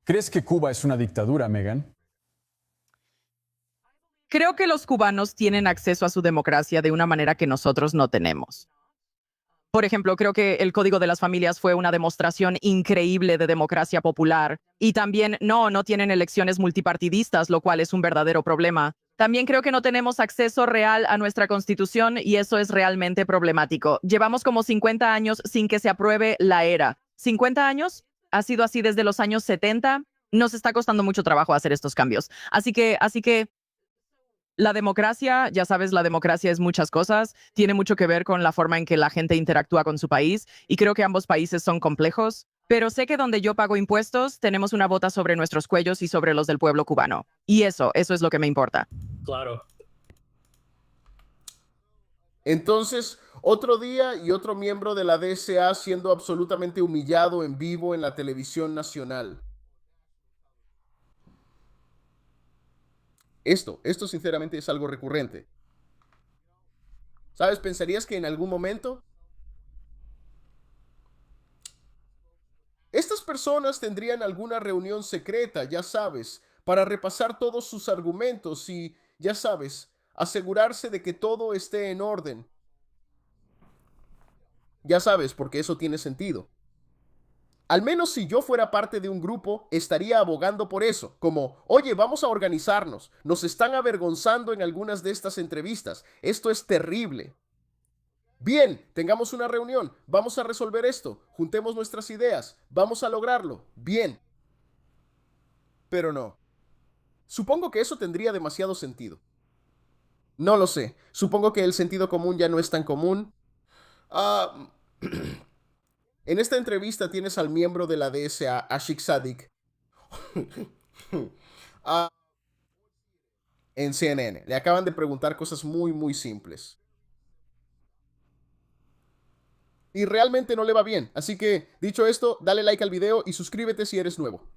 ¿Crees que Cuba es una dictadura, Megan? Creo que los cubanos tienen acceso a su democracia de una manera que nosotros no tenemos. Por ejemplo, creo que el Código de las Familias fue una demostración increíble de democracia popular. Y también, no tienen elecciones multipartidistas, lo cual es un verdadero problema. También creo que no tenemos acceso real a nuestra constitución y eso es realmente problemático. Llevamos como 50 años sin que se apruebe la era. ¿50 años? Ha sido así desde los años 70. Nos está costando mucho trabajo hacer estos cambios. Así que la democracia, ya sabes, la democracia es muchas cosas, tiene mucho que ver con la forma en que la gente interactúa con su país y creo que ambos países son complejos, pero sé que donde yo pago impuestos tenemos una bota sobre nuestros cuellos y sobre los del pueblo cubano. Y eso es lo que me importa. Claro. Entonces, otro día y otro miembro de la DSA siendo absolutamente humillado en vivo en la televisión nacional. Esto sinceramente es algo recurrente. ¿Sabes? ¿Pensarías que en algún momento estas personas tendrían alguna reunión secreta, ya sabes, para repasar todos sus argumentos y, ya sabes, asegurarse de que todo esté en orden? Ya sabes, porque eso tiene sentido. Al menos si yo fuera parte de un grupo, estaría abogando por eso, como, oye, vamos a organizarnos, nos están avergonzando en algunas de estas entrevistas, esto es terrible. Bien, tengamos una reunión, vamos a resolver esto, juntemos nuestras ideas, vamos a lograrlo, bien. Pero no. Supongo que eso tendría demasiado sentido. No lo sé, supongo que el sentido común ya no es tan común. Ah, en esta entrevista tienes al miembro de la DSA, Ashik Sadik, ah, en CNN. Le acaban de preguntar cosas muy simples. Y realmente no le va bien. Así que, dicho esto, dale like al video y suscríbete si eres nuevo.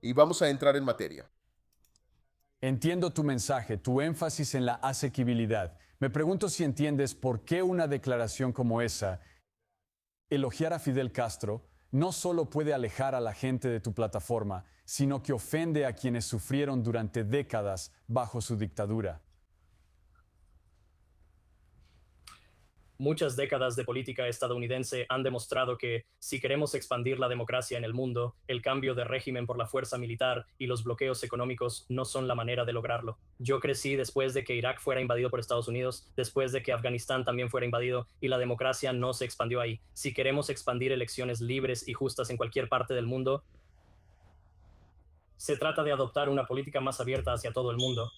Y vamos a entrar en materia. Entiendo tu mensaje, tu énfasis en la asequibilidad. Me pregunto si entiendes por qué una declaración como esa, elogiar a Fidel Castro, no solo puede alejar a la gente de tu plataforma, sino que ofende a quienes sufrieron durante décadas bajo su dictadura. Muchas décadas de política estadounidense han demostrado que, si queremos expandir la democracia en el mundo, el cambio de régimen por la fuerza militar y los bloqueos económicos no son la manera de lograrlo. Yo crecí después de que Irak fuera invadido por Estados Unidos, después de que Afganistán también fuera invadido, y la democracia no se expandió ahí. Si queremos expandir elecciones libres y justas en cualquier parte del mundo, se trata de adoptar una política más abierta hacia todo el mundo.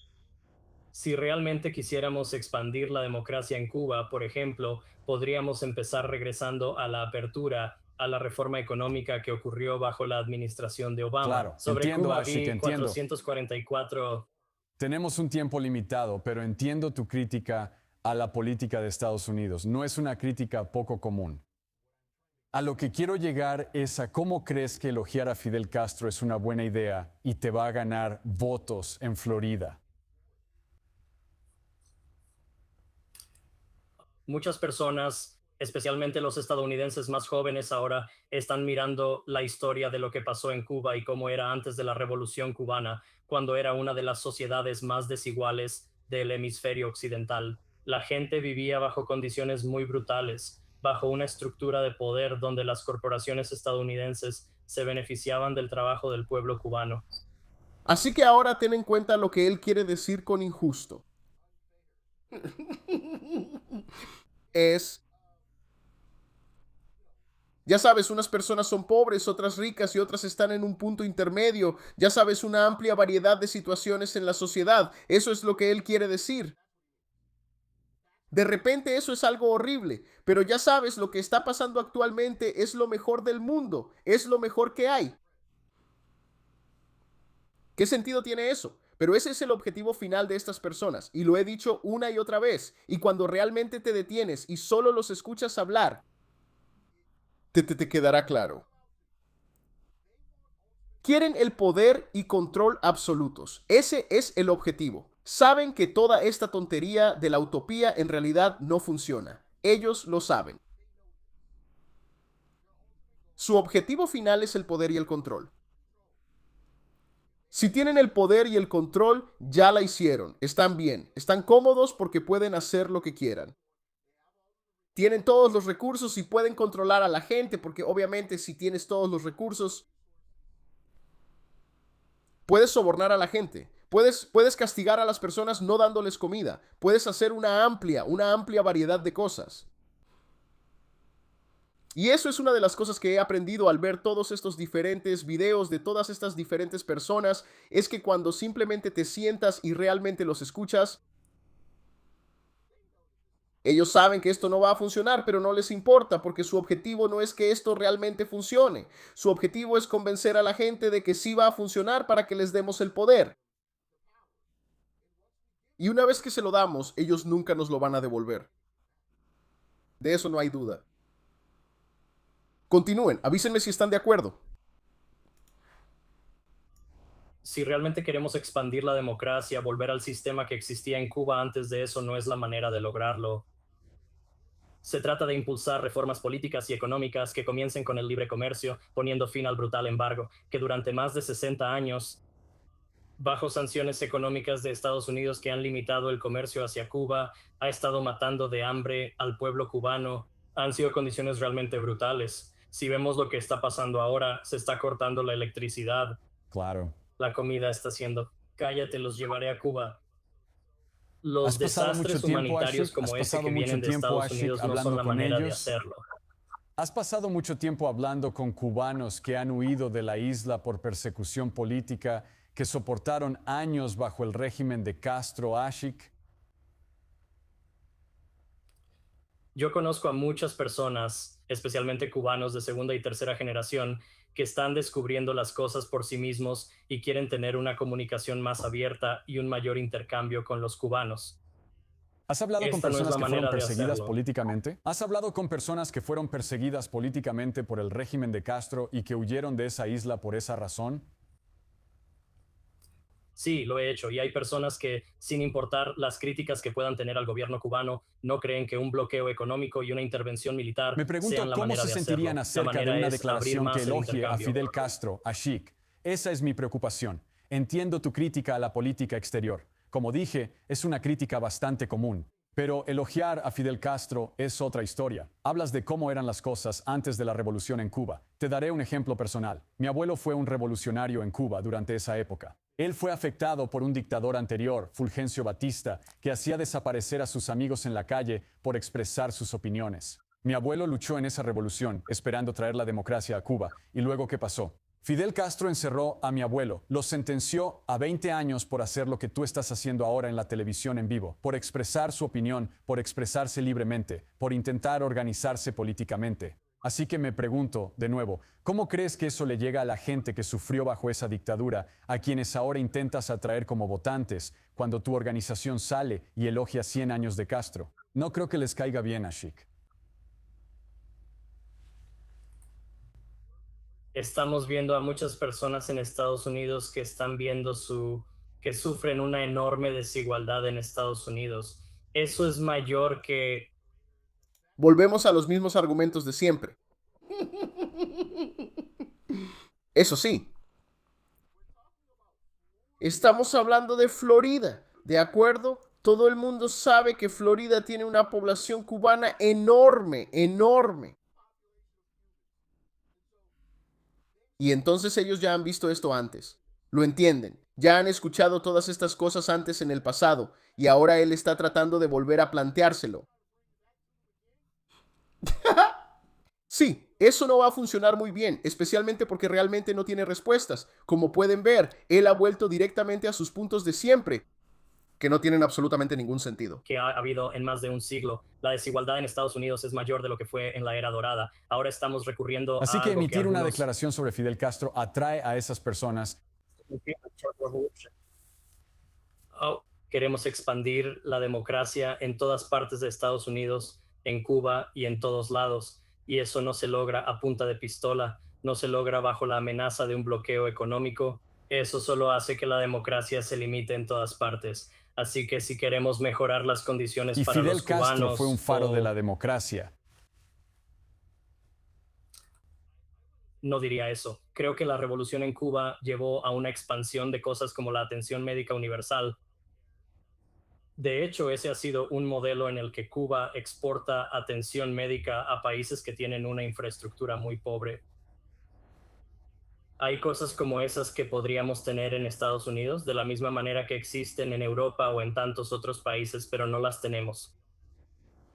Si realmente quisiéramos expandir la democracia en Cuba, por ejemplo, podríamos empezar regresando a la apertura, a la reforma económica que ocurrió bajo la administración de Obama. Claro, Sobre entiendo, Cuba Ashik, vi entiendo. 444. Tenemos un tiempo limitado, pero entiendo tu crítica a la política de Estados Unidos. No es una crítica poco común. A lo que quiero llegar es a cómo crees que elogiar a Fidel Castro es una buena idea y te va a ganar votos en Florida. Muchas personas, especialmente los estadounidenses más jóvenes ahora, están mirando la historia de lo que pasó en Cuba y cómo era antes de la Revolución cubana, cuando era una de las sociedades más desiguales del hemisferio occidental. La gente vivía bajo condiciones muy brutales, bajo una estructura de poder donde las corporaciones estadounidenses se beneficiaban del trabajo del pueblo cubano. Así que ahora ten en cuenta lo que él quiere decir con injusto. Es, ya sabes, unas personas son pobres, otras ricas y otras están en un punto intermedio. Ya sabes, una amplia variedad de situaciones en la sociedad. Eso es lo que él quiere decir. De repente eso es algo horrible, pero ya sabes, lo que está pasando actualmente es lo mejor del mundo, es lo mejor que hay. ¿Qué sentido tiene eso? Pero ese es el objetivo final de estas personas, y lo he dicho una y otra vez, y cuando realmente te detienes y solo los escuchas hablar, te quedará claro. Quieren el poder y control absolutos. Ese es el objetivo. Saben que toda esta tontería de la utopía en realidad no funciona. Ellos lo saben. Su objetivo final es el poder y el control. Si tienen el poder y el control, ya la hicieron. Están bien. Están cómodos porque pueden hacer lo que quieran. Tienen todos los recursos y pueden controlar a la gente porque obviamente si tienes todos los recursos, puedes sobornar a la gente. Puedes castigar a las personas no dándoles comida. Puedes hacer una amplia variedad de cosas. Y eso es una de las cosas que he aprendido al ver todos estos diferentes videos de todas estas diferentes personas, es que cuando simplemente te sientas y realmente los escuchas, ellos saben que esto no va a funcionar, pero no les importa porque su objetivo no es que esto realmente funcione. Su objetivo es convencer a la gente de que sí va a funcionar para que les demos el poder. Y una vez que se lo damos, ellos nunca nos lo van a devolver. De eso no hay duda. Continúen, avísenme si están de acuerdo. Si realmente queremos expandir la democracia, volver al sistema que existía en Cuba antes de eso no es la manera de lograrlo. Se trata de impulsar reformas políticas y económicas que comiencen con el libre comercio, poniendo fin al brutal embargo, que durante más de 60 años, bajo sanciones económicas de Estados Unidos que han limitado el comercio hacia Cuba, ha estado matando de hambre al pueblo cubano. Han sido condiciones realmente brutales. Si vemos lo que está pasando ahora, se está cortando la electricidad, Claro. la comida está haciendo. Cállate, los llevaré a Cuba. Los ¿Has pasado mucho desastres tiempo, humanitarios Ashik? como ¿Has ese pasado que mucho vienen de tiempo, Estados Ashik, Unidos no son hablando la con manera de ellos? hacerlo. ¿Has pasado mucho tiempo hablando con cubanos que han huido de la isla por persecución política, que soportaron años bajo el régimen de Castro, Ashik? Yo conozco a muchas personas, especialmente cubanos de segunda y tercera generación, que están descubriendo las cosas por sí mismos y quieren tener una comunicación más abierta y un mayor intercambio con los cubanos. ¿Has hablado con Esta no es personas la que fueron manera de perseguidas hacerlo. políticamente? ¿Has hablado con personas que fueron perseguidas políticamente por el régimen de Castro y que huyeron de esa isla por esa razón? Sí, lo he hecho y hay personas que, sin importar las críticas que puedan tener al gobierno cubano, no creen que un bloqueo económico y una intervención militar Me sean pregunto la cómo manera se de sentirían hacerlo. La acerca de manera una es abrir declaración que más el elogie a intercambio. Fidel Castro, Ashik. Esa es mi preocupación. Entiendo tu crítica a la política exterior. Como dije, es una crítica bastante común. Pero elogiar a Fidel Castro es otra historia. Hablas de cómo eran las cosas antes de la revolución en Cuba. Te daré un ejemplo personal. Mi abuelo fue un revolucionario en Cuba durante esa época. Él fue afectado por un dictador anterior, Fulgencio Batista, que hacía desaparecer a sus amigos en la calle por expresar sus opiniones. Mi abuelo luchó en esa revolución, esperando traer la democracia a Cuba. ¿Y luego qué pasó? Fidel Castro encerró a mi abuelo, lo sentenció a 20 años por hacer lo que tú estás haciendo ahora en la televisión en vivo, por expresar su opinión, por expresarse libremente, por intentar organizarse políticamente. Así que me pregunto, de nuevo, ¿cómo crees que eso le llega a la gente que sufrió bajo esa dictadura, a quienes ahora intentas atraer como votantes, cuando tu organización sale y elogia 100 años de Castro? No creo que les caiga bien, Ashik. Estamos viendo a muchas personas en Estados Unidos que están viendo que sufren una enorme desigualdad en Estados Unidos. Eso es mayor que Volvemos a los mismos argumentos de siempre. Eso sí, estamos hablando de Florida, ¿de acuerdo? Todo el mundo sabe que Florida tiene una población cubana enorme, enorme. Y entonces ellos ya han visto esto antes. Lo entienden. Ya han escuchado todas estas cosas antes en el pasado y ahora él está tratando de volver a planteárselo. Sí, eso no va a funcionar muy bien, especialmente porque realmente no tiene respuestas. Como pueden ver, él ha vuelto directamente a sus puntos de siempre, que no tienen absolutamente ningún sentido. ha habido en más de un siglo. La desigualdad en Estados Unidos es mayor de lo que fue en la era dorada. Ahora estamos recurriendo Así a que algo emitir una algunos... declaración sobre Fidel Castro atrae a esas personas. Queremos expandir la democracia en todas partes de Estados Unidos, en Cuba y en todos lados. Y eso no se logra a punta de pistola, no se logra bajo la amenaza de un bloqueo económico. Eso solo hace que la democracia se limite en todas partes. Así que si queremos mejorar las condiciones Y para Fidel los Castro cubanos fue un faro de o la democracia. no diría eso. Creo que la revolución en Cuba llevó a una expansión de cosas como la atención médica universal. De hecho, ese ha sido un modelo en el que Cuba exporta atención médica a países que tienen una infraestructura muy pobre. Hay cosas como esas que podríamos tener en Estados Unidos, de la misma manera que existen en Europa o en tantos otros países, pero no las tenemos.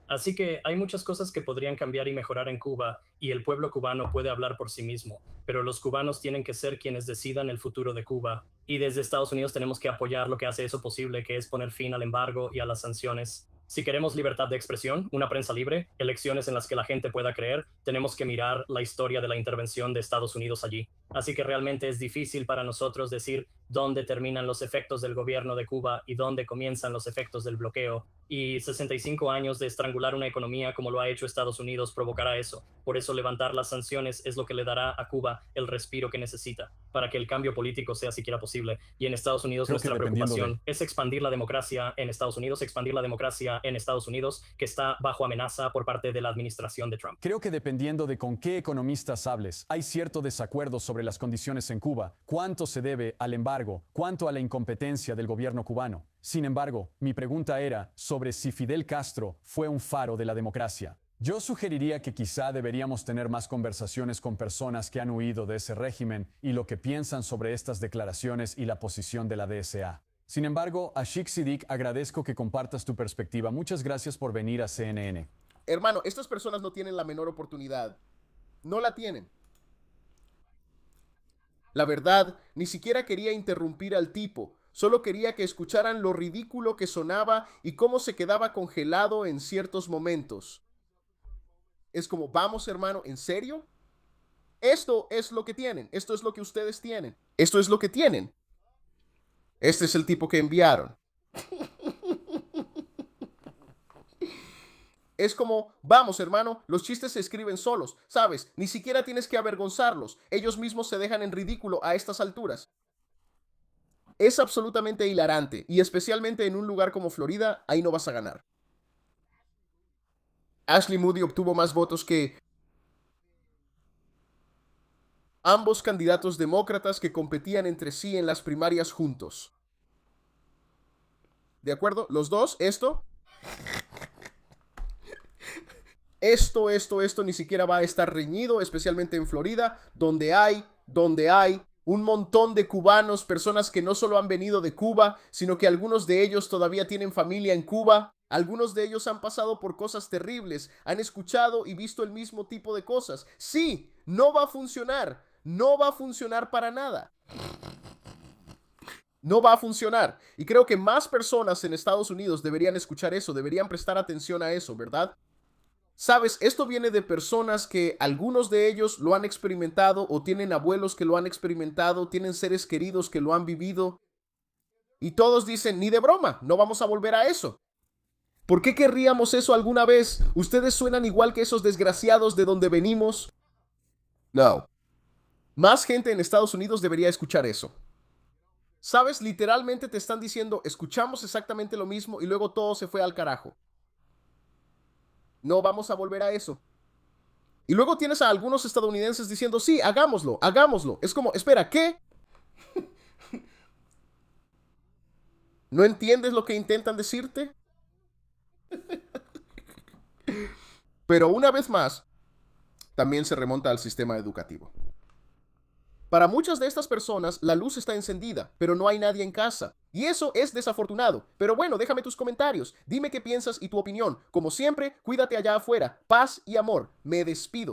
Así que hay muchas cosas que podrían cambiar y mejorar en Cuba, y el pueblo cubano puede hablar por sí mismo, pero los cubanos tienen que ser quienes decidan el futuro de Cuba, y desde Estados Unidos tenemos que apoyar lo que hace eso posible, que es poner fin al embargo y a las sanciones. Si queremos libertad de expresión, una prensa libre, elecciones en las que la gente pueda creer, tenemos que mirar la historia de la intervención de Estados Unidos allí. Así que realmente es difícil para nosotros decir dónde terminan los efectos del gobierno de Cuba y dónde comienzan los efectos del bloqueo. Y 65 años de estrangular una economía como lo ha hecho Estados Unidos provocará eso. Por eso levantar las sanciones es lo que le dará a Cuba el respiro que necesita para que el cambio político sea siquiera posible. Y en Estados Unidos Creo que nuestra dependiendo preocupación es expandir la democracia en Estados Unidos, expandir la democracia en Estados Unidos, que está bajo amenaza por parte de la administración de Trump. Creo que dependiendo de con qué economistas hables, hay cierto desacuerdo sobre las condiciones en Cuba, cuánto se debe al embargo, cuánto a la incompetencia del gobierno cubano. Sin embargo, mi pregunta era sobre si Fidel Castro fue un faro de la democracia. Yo sugeriría que quizá deberíamos tener más conversaciones con personas que han huido de ese régimen y lo que piensan sobre estas declaraciones y la posición de la DSA. Sin embargo, Ashik Siddiq, agradezco que compartas tu perspectiva. Muchas gracias por venir a CNN. Hermano, estas personas no tienen la menor oportunidad. No la tienen. La verdad, ni siquiera quería interrumpir al tipo. Solo quería que escucharan lo ridículo que sonaba y cómo se quedaba congelado en ciertos momentos. Es como, vamos hermano, ¿en serio? Esto es lo que tienen. Esto es lo que ustedes tienen. Esto es lo que tienen. Este es el tipo que enviaron. Es como, vamos hermano, los chistes se escriben solos, ¿sabes? Ni siquiera tienes que avergonzarlos. Ellos mismos se dejan en ridículo a estas alturas. Es absolutamente hilarante, y especialmente en un lugar como Florida, ahí no vas a ganar. Ashley Moody obtuvo más votos que ambos candidatos demócratas que competían entre sí en las primarias juntos. ¿De acuerdo? Los dos, esto ni siquiera va a estar reñido, especialmente en Florida, donde hay un montón de cubanos, personas que no solo han venido de Cuba, sino que algunos de ellos todavía tienen familia en Cuba. Algunos de ellos han pasado por cosas terribles, han escuchado y visto el mismo tipo de cosas. Sí, no va a funcionar. No va a funcionar para nada. No va a funcionar. Y creo que más personas en Estados Unidos deberían escuchar eso, deberían prestar atención a eso, ¿verdad? Sabes, esto viene de personas que algunos de ellos lo han experimentado o tienen abuelos que lo han experimentado, tienen seres queridos que lo han vivido. Y todos dicen, ni de broma, no vamos a volver a eso. ¿Por qué querríamos eso alguna vez? ¿Ustedes suenan igual que esos desgraciados de donde venimos? No. Más gente en Estados Unidos debería escuchar eso. ¿Sabes? Literalmente te están diciendo, escuchamos exactamente lo mismo y luego todo se fue al carajo. No vamos a volver a eso. Y luego tienes a algunos estadounidenses diciendo, sí, hagámoslo, hagámoslo. Es como, espera, ¿qué? ¿No entiendes lo que intentan decirte? Pero una vez más, también se remonta al sistema educativo. Para muchas de estas personas, la luz está encendida, pero no hay nadie en casa. Y eso es desafortunado. Pero bueno, déjame tus comentarios. Dime qué piensas y tu opinión. Como siempre, cuídate allá afuera. Paz y amor. Me despido.